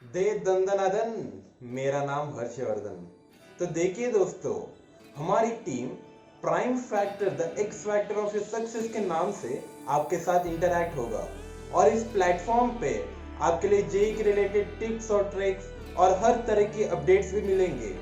दे दंदनादन। मेरा नाम हर्षवर्धन। तो देखिए दोस्तों, हमारी team prime factor the x factor of your success के नाम से आपके साथ इंटरैक्ट होगा और इस प्लेटफॉर्म पे आपके लिए जेई के रिलेटेड टिप्स और ट्रिक्स और हर तरह की अपडेट्स भी मिलेंगे।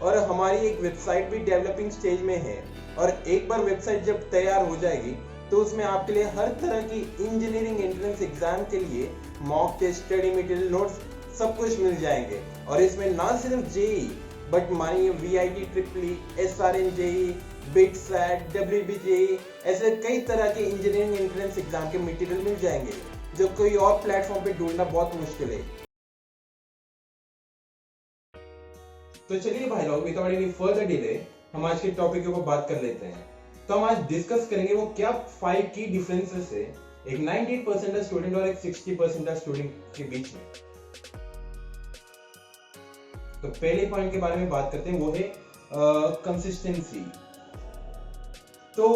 और हमारी एक वेबसाइट भी डेवलपिंग स्टेज में है और एक बार वेबसाइट जब तैयार हो जाएगी तो उसमें आपके लिए हर तरह की इंजीनियरिंग एंट्रेंस एग्जाम के लिए mock test, study material, notes सब कुछ मिल जाएंगे। और इसमें ना सिर्फ जेई बट मानिए वीआईटी, ट्रिपली, SRM JEE, BITSAT, WBJEE, ऐसे कई तरह के इंजीनियरिंग एंट्रेंस एग्जाम के मटेरियल मिल जाएंगे जो कोई और प्लेटफॉर्म पे ढूंढना बहुत मुश्किल है। तो चलिए भाई लोग, विदाउट एनी फर्दर डिले हम आज के टॉपिक के ऊपर बात कर लेते हैं। तो हम आज डिस्कस करेंगे वो क्या 5 की डिफरेंसेस है एक 98% स्टूडेंट और एक 60% स्टूडेंट के बीच में। तो पहले पॉइंट के बारे में बात करते हैं, वो है कंसिस्टेंसी। तो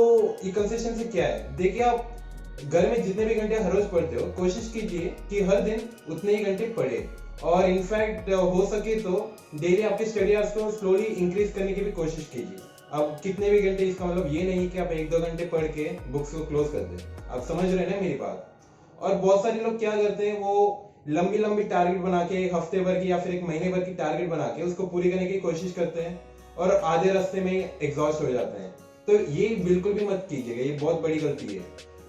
ये कंसिस्टेंसी क्या है? देखिए, आप घर में जितने भी घंटे हर रोज पढ़ते हो, कोशिश कीजिए कि हर दिन उतने ही घंटे पढ़े और इनफैक्ट हो सके तो डेली आपके स्टडी आवर्स को स्लोली इंक्रीज करने की भी कोशिश कीजिए। अब कितने भी घंटे, इसका मतलब ये नहीं कि आप 1-2 घंटे पढ़ के बुक्स को क्लोज कर दें। आप समझ रहे हैं ना मेरी बात? और बहुत सारे लोग क्या करते हैं, वो लंबी लंबी टारगेट बना के एक हफ्ते भर की या फिर एक महीने भर की टारगेट बना के उसको पूरी करने की कोशिश करते हैं और आधे रास्ते में एग्जॉस्ट हो जाते हैं। तो ये बिल्कुल भी मत कीजिएगा, ये बहुत बड़ी गलती है।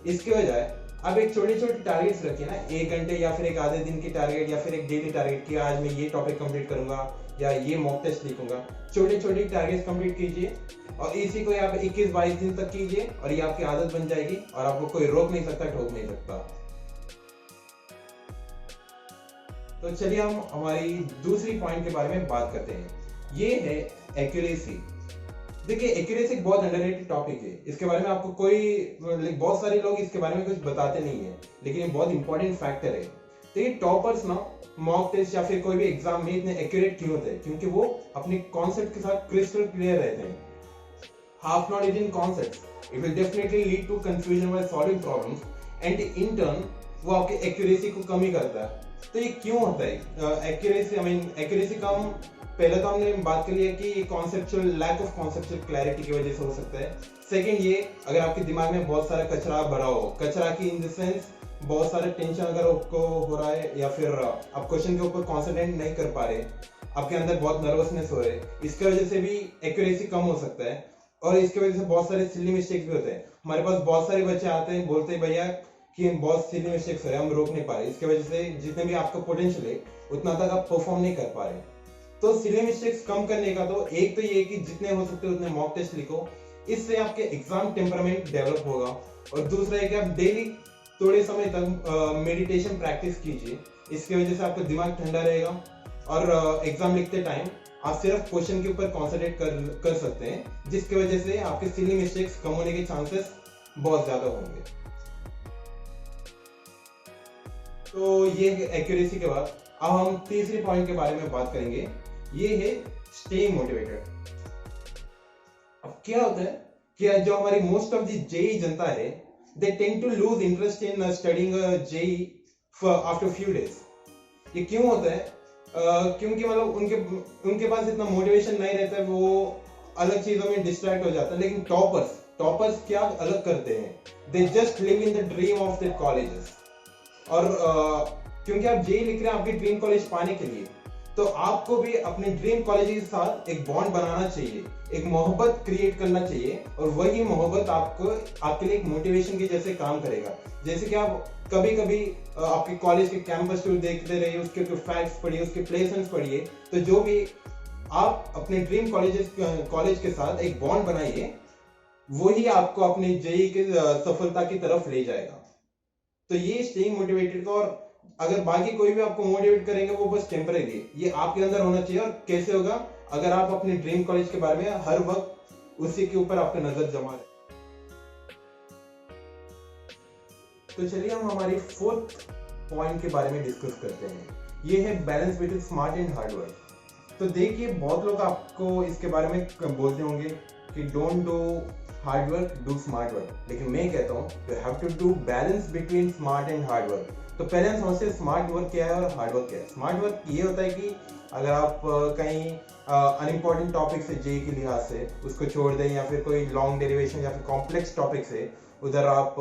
इसके बजाय आप एक छोटी छोटी टारगेट्स रखिए ना, 1 घंटे या फिर एक आधे दिन की टारगेट या फिर एक डेली टारगेट कि आज मैं ये टॉपिक कंप्लीट करूंगा या ये मॉक टेस्ट लिखूंगा। छोटे छोटे टारगेट्स कंप्लीट कीजिए और इसी को आप 21-22 दिन तक कीजिए और ये आपकी आदत बन जाएगी और आपको कोई रोक नहीं सकता, ठोक नहीं सकता। तो चलिए हम हमारी दूसरी पॉइंट के बारे में बात करते हैं, ये है एक्यूरेसी। देखिए, एक्यूरेसी एक बहुत अंडररेटेड टॉपिक है। इसके बारे में आपको बहुत सारे लोग इसके बारे में कुछ बताते नहीं है, लेकिन ये बहुत इंपॉर्टेंट फैक्टर है। तो ये टॉपर्स ना मॉक टेस्ट या फिर कोई भी एग्जाम में इतने एक्यूरेट क्यों होते हैं? क्योंकि वो अपने कॉन्सेप्ट के साथ क्रिस्टल क्लियर रहते हैं। Half knowledge in concepts, it will definitely lead to confusion while solving problems and in turn वो आपके एक्यूरेसी को कमी करता है। तो ये क्यों होता है एक्यूरेसी का? हम पहले तो हमने बात कर लिया कि conceptual lack of conceptual clarity की वजह से हो सकता है। सेकंड, ये अगर आपके दिमाग में बहुत सारा कचरा भरा हो, कचरा की इन द सेंस बहुत सारा टेंशन अगर आपको हो रहा है या फिर आप क्वेश्चन के ऊपर कॉन्सेंट्रेट नहीं कर पा रहे, आपके अंदर बहुत नर्वसनेस हो रहे, इसके वजह से भी एक्यूरेसी कम हो सकता है। और इसके वजह से बहुत सारे सिली मिस्टेक्स भी होते हैं। हमारे पास बहुत सारे बच्चे आते हैं, बोलते हैं भैया कि बहुत सिली मिस्टेक्स हो रहे हैं, हम रोक नहीं पा रहे। इसके वजह से जितने भी आपका पोटेंशियल है उतना तक आप परफॉर्म नहीं कर पा रहे। तो सिली मिस्टेक्स कम करने का तो एक तो ये कि जितने हो सकते उतने मॉक टेस्ट लिखो, इससे आपके एग्जाम टेम्परामेंट डेवलप होगा। और दूसरा है कि आप डेली थोड़े समय तक मेडिटेशन प्रैक्टिस कीजिए, इसकी वजह से आपका दिमाग ठंडा रहेगा और एग्जाम लिखते टाइम आप सिर्फ क्वेश्चन के ऊपर कॉन्सेंट्रेट कर सकते हैं, जिसकी वजह से आपके सिली मिस्टेक्स कम होने के चांसेस बहुत ज्यादा होंगे। तो ये एक्यूरेसी के बाद अब हम तीसरे पॉइंट के बारे में बात करेंगे, ये है स्टेइंग मोटिवेटेड। अब क्या होता है कि जो हमारी मोस्ट ऑफ द जेई जनता है, they tend to lose interest in studying JEE after few days. ये क्यों होता है? क्योंकि मतलब उनके पास इतना मोटिवेशन नहीं रहता है, वो अलग चीजों में डिस्ट्रैक्ट हो जाता है। लेकिन टॉपर्स क्या अलग करते हैं? They just live in the dream of their colleges. और क्योंकि आप जेई लिख रहे हैं आपके ड्रीम कॉलेज पाने के लिए, तो आपको भी अपने ड्रीम कॉलेज के साथ एक बॉन्ड बनाना चाहिए, एक मोहब्बत क्रिएट करना चाहिए और वही मोहब्बत आपके लिए एक मोटिवेशन के जैसे काम करेगा। जैसे कि आप कभी कभी आपके कॉलेज के कैंपस टूर देखते रहिए, उसके फैक्ट्स पढ़िए, उसके प्लेसमेंट्स पढ़िए, तो जो भी आप अपने ड्रीम कॉलेज के साथ एक बॉन्ड बनाइए, वही आपको अपने जेई के सफलता की तरफ ले जाएगा। तो ये स्टेइंग मोटिवेटेड का, और अगर बाकी कोई भी आपको मोटिवेट करेंगे वो बस टेम्परेरी है, ये आपके अंदर होना चाहिए। और कैसे होगा? अगर आप अपने ड्रीम कॉलेज के बारे में हर वक्त उसी के ऊपर आपका नजर जमा रहे। तो चलिए हम हमारी 4th पॉइंट के बारे में डिस्कस करते हैं, ये है balance between smart and hard work. तो देखिए, बहुत लोग आपको इसके बारे में बोलते होंगे कि don't do hard work do smart work, लेकिन मैं कहता हूँ you have to do balance between smart and hard work. तो पहले हम समझते हैं स्मार्ट वर्क क्या है और हार्ड वर्क क्या है। स्मार्ट वर्क ये होता है कि अगर आप कहीं अनइम्पॉर्टेंट टॉपिक से जे के लिहाज से उसको छोड़ दें, या फिर कोई लॉन्ग डेरिवेशन या फिर कॉम्प्लेक्स टॉपिक से उधर आप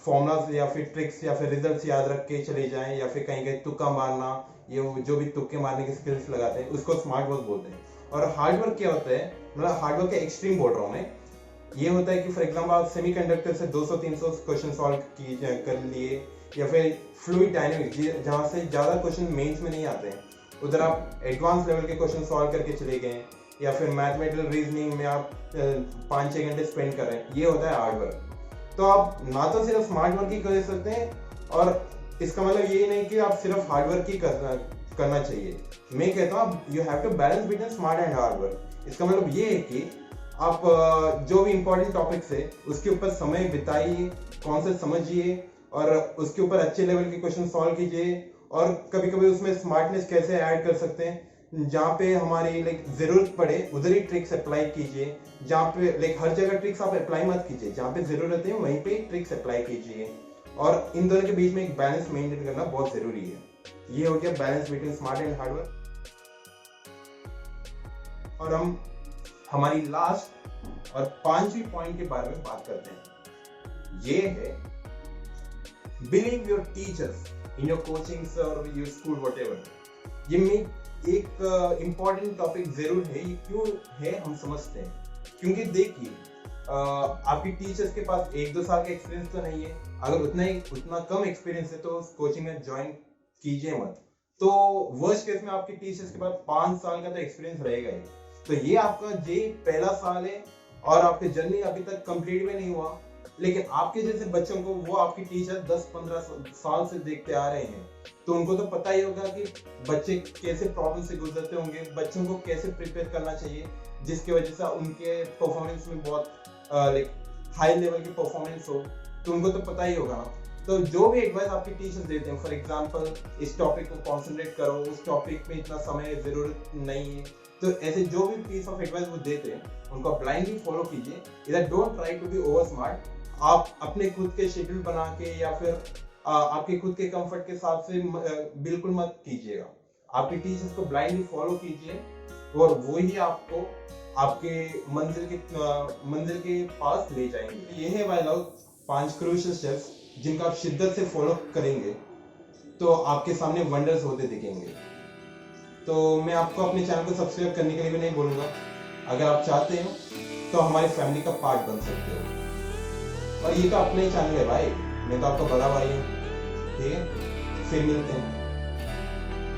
फॉर्मूलाज या फिर ट्रिक्स या फिर रिजल्ट्स याद रख के चले जाएं, या फिर कहीं कहीं तुक्का मारना, ये जो भी तुक्के मारने की स्किल्स लगाते हैं उसको स्मार्ट वर्क बोलते हैं। और हार्ड वर्क क्या होता है, मतलब हार्ड वर्क का एक्सट्रीम बोल रहा हूँ मैं, ये होता है कि फॉर एग्जांपल आप सेमीकंडक्टर से 200-300 क्वेश्चन सॉल्व कर लिए, या फिर फ्लूइड डायनामिक्स जहाँ से ज़्यादा क्वेश्चन मेंस में नहीं आते हैं उधर आप एडवांस लेवल के क्वेश्चन सॉल्व करके चले गए, या फिर मैथमेटिकल रीजनिंग में आप 5-6 घंटे स्पेंड कर रहे हैं, ये होता है हार्ड वर्क। तो आप ना तो सिर्फ स्मार्ट वर्क ही कर सकते हैं, और इसका मतलब ये नहीं कि आप सिर्फ हार्ड वर्क ही करना चाहिए। मैं कहता हूँ you have to balance between smart and hard work. इसका मतलब ये है कि आप जो भी इंपॉर्टेंट टॉपिक्स है उसके ऊपर समय बिताइए, कॉन्सेप्ट समझिए, और उसके ऊपर अच्छे लेवल के क्वेश्चन सॉल्व कीजिए, और कभी कभी उसमें स्मार्टनेस कैसे ऐड कर सकते हैं, जहाँ पे हमारी जरूरत पड़े उधर ही ट्रिक्स अप्लाई कीजिए, जहाँ पे हर जगह ट्रिक्स आप अप्लाई मत कीजिए, जहाँ पे जरूरत है वहीं पे ट्रिक्स अप्लाई कीजिए। और इन दोनों के बीच में एक बैलेंस मेंटेन करना बहुत जरूरी है। ये हो गया balance between smart and hard work. और हम हमारी लास्ट और 5वीं पॉइंट के बारे में बात करते हैं। ये है believe your teachers in your coachings और योर स्कूल व्हाटएवर। ये में एक इम्पॉर्टेंट टॉपिक जरूर है। ये क्यों है हम समझते हैं, क्योंकि देखिए आपकी टीचर्स के पास 1-2 साल का एक्सपीरियंस तो नहीं है। अगर उतना कम एक्सपीरियंस है तो कोचिंग में ज्वाइन कीजिए मत। तो वर्स्ट केस में आपकी टीचर्स के पास 5 साल का तो एक्सपीरियंस रहेगा ही। तो ये आपका जे पहला साल है और आपकी जर्नी अभी तक कंप्लीट भी नहीं हुआ, लेकिन आपके जैसे बच्चों को वो आपकी टीचर 10-15 साल से देखते आ रहे हैं, तो उनको तो पता ही होगा कि बच्चे कैसे प्रॉब्लम से गुजरते होंगे, बच्चों को कैसे प्रिपेयर करना चाहिए, जिसकी वजह से उनके परफॉर्मेंस में बहुत हाई लेवल की परफॉर्मेंस हो, तो उनको तो पता ही होगा ना। तो जो भी एडवाइस आपके टीचर्स देते हैं, फॉर एग्जांपल इस टॉपिक को कंसंट्रेट करो, उस टॉपिक में इतना समय जरूरत नहीं है, तो ऐसे जो भी पीस ऑफ एडवाइस वो देते हैं उनको ब्लाइंडली फॉलो कीजिए। इधर don't try to be over smart. आप अपने खुद के शेड्यूल बना के या फिर आपके खुद के कंफर्ट के हिसाब से बिल्कुल मत कीजिएगा। आपके टीचर्स को ब्लाइंडली फॉलो कीजिए और वो ही आपको आपके मंजिल के पास ले जाएंगे। ये है भाई लोग 5 क्रूशियल स्टेप्स जिनका आप शिद्दत से फॉलो करेंगे तो आपके सामने वंडर्स होते दिखेंगे। तो मैं आपको अपने चैनल को सब्सक्राइब करने के लिए भी नहीं बोलूँगा। अगर आप चाहते हो तो हमारी फैमिली का पार्ट बन सकते हो। और ये तो अपना ही चैनल है भाई, मैं तो आपका बड़ा भाई हूँ। ठीक है, फिर मिलते हैं।